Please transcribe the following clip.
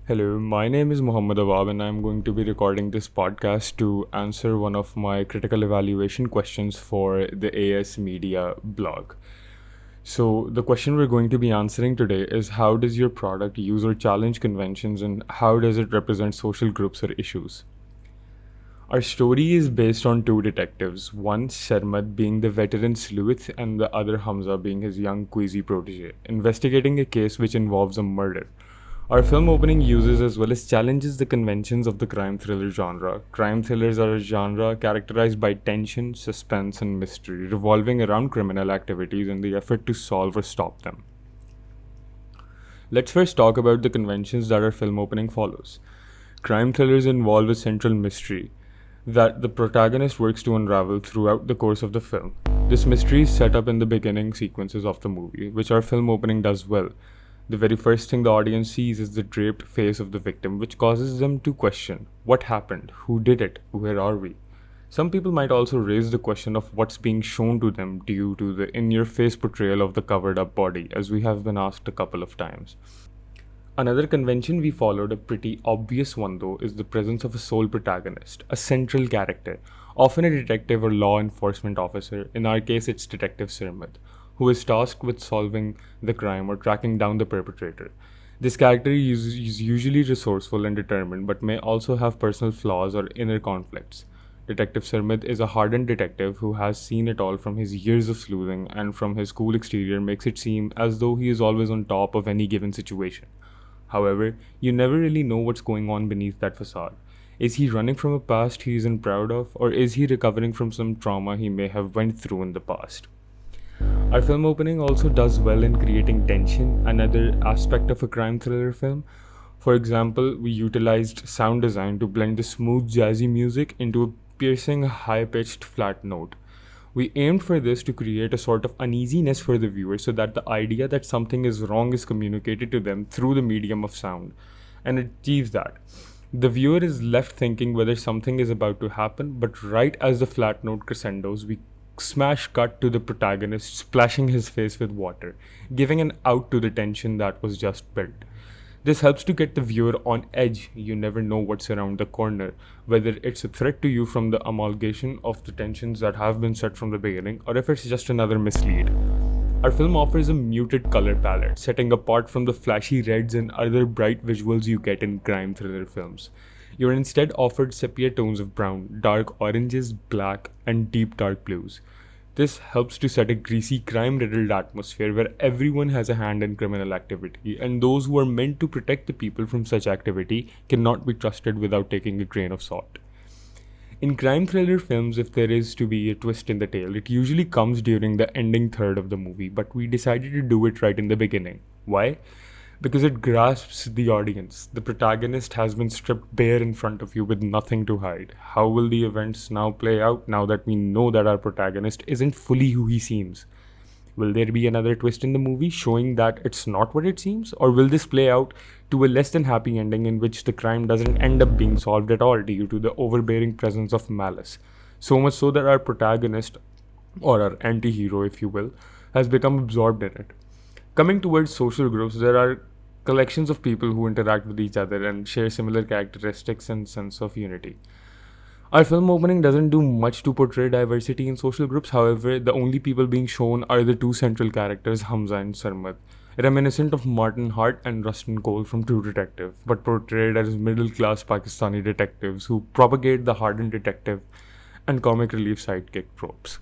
Hello, my name is Muhammad Awab, and I'm going to be recording this podcast to answer one of my critical evaluation questions for the AS Media blog. So, the question we're going to be answering today is how does your product use or challenge conventions, and how does it represent social groups or issues? Our story is based on two detectives, one Sharmad being the veteran sleuth and the other Hamza being his young queasy protege, investigating a case which involves a murder. Our film opening uses as well as challenges the conventions of the crime thriller genre. Crime thrillers are a genre characterized by tension, suspense, and mystery, revolving around criminal activities and the effort to solve or stop them. Let's first talk about the conventions that our film opening follows. Crime thrillers involve a central mystery that the protagonist works to unravel throughout the course of the film. This mystery is set up in the beginning sequences of the movie, which our film opening does well. The very first thing the audience sees is the draped face of the victim, which causes them to question what happened, who did it, where are we? Some people might also raise the question of what's being shown to them due to the in your face portrayal of the covered up body, as we have been asked a couple of times. Another convention we followed, a pretty obvious one though, is the presence of a sole protagonist, a central character, often a detective or law enforcement officer. In our case, it's Detective Sirmad, who is tasked with solving the crime or tracking down the perpetrator. This character is usually resourceful and determined, but may also have personal flaws or inner conflicts. Detective Sirmad is a hardened detective who has seen it all from his years of sleuthing, and from his cool exterior makes it seem as though he is always on top of any given situation. However, you never really know what's going on beneath that facade. Is he running from a past he isn't proud of, or is he recovering from some trauma he may have went through in the past? Our film opening also does well in creating tension, another aspect of a crime thriller film. For example, we utilized sound design to blend the smooth jazzy music into a piercing high pitched flat note. We aimed for this to create a sort of uneasiness for the viewer so that the idea that something is wrong is communicated to them through the medium of sound, and it achieves that. The viewer is left thinking whether something is about to happen, but right as the flat note crescendos, we smash cut to the protagonist splashing his face with water, giving an out to the tension that was just built. This helps to get the viewer on edge. You never know what's around the corner, whether it's a threat to you from the amalgamation of the tensions that have been set from the beginning, or if it's just another mislead. Our film offers a muted color palette, setting apart from the flashy reds and other bright visuals you get in crime thriller films. You're instead offered sepia tones of brown, dark oranges, black, and deep dark blues. This helps to set a greasy, crime riddled atmosphere where everyone has a hand in criminal activity, and those who are meant to protect the people from such activity cannot be trusted without taking a grain of salt. In crime thriller films, if there is to be a twist in the tale, it usually comes during the ending third of the movie, but we decided to do it right in the beginning. Why? Because it grasps the audience. The protagonist has been stripped bare in front of you with nothing to hide. How will the events now play out now that we know that our protagonist isn't fully who he seems? Will there be another twist in the movie showing that it's not what it seems? Or will this play out to a less than happy ending in which the crime doesn't end up being solved at all due to the overbearing presence of malice? So much so that our protagonist, or our anti hero, if you will, has become absorbed in it. Coming towards social groups, there are collections of people who interact with each other and share similar characteristics and sense of unity. Our film opening doesn't do much to portray diversity in social groups, however, the only people being shown are the two central characters, Hamza and Sarmad, reminiscent of Martin Hart and Rustin Cole from True Detective, but portrayed as middle class Pakistani detectives who propagate the hardened detective and comic relief sidekick tropes.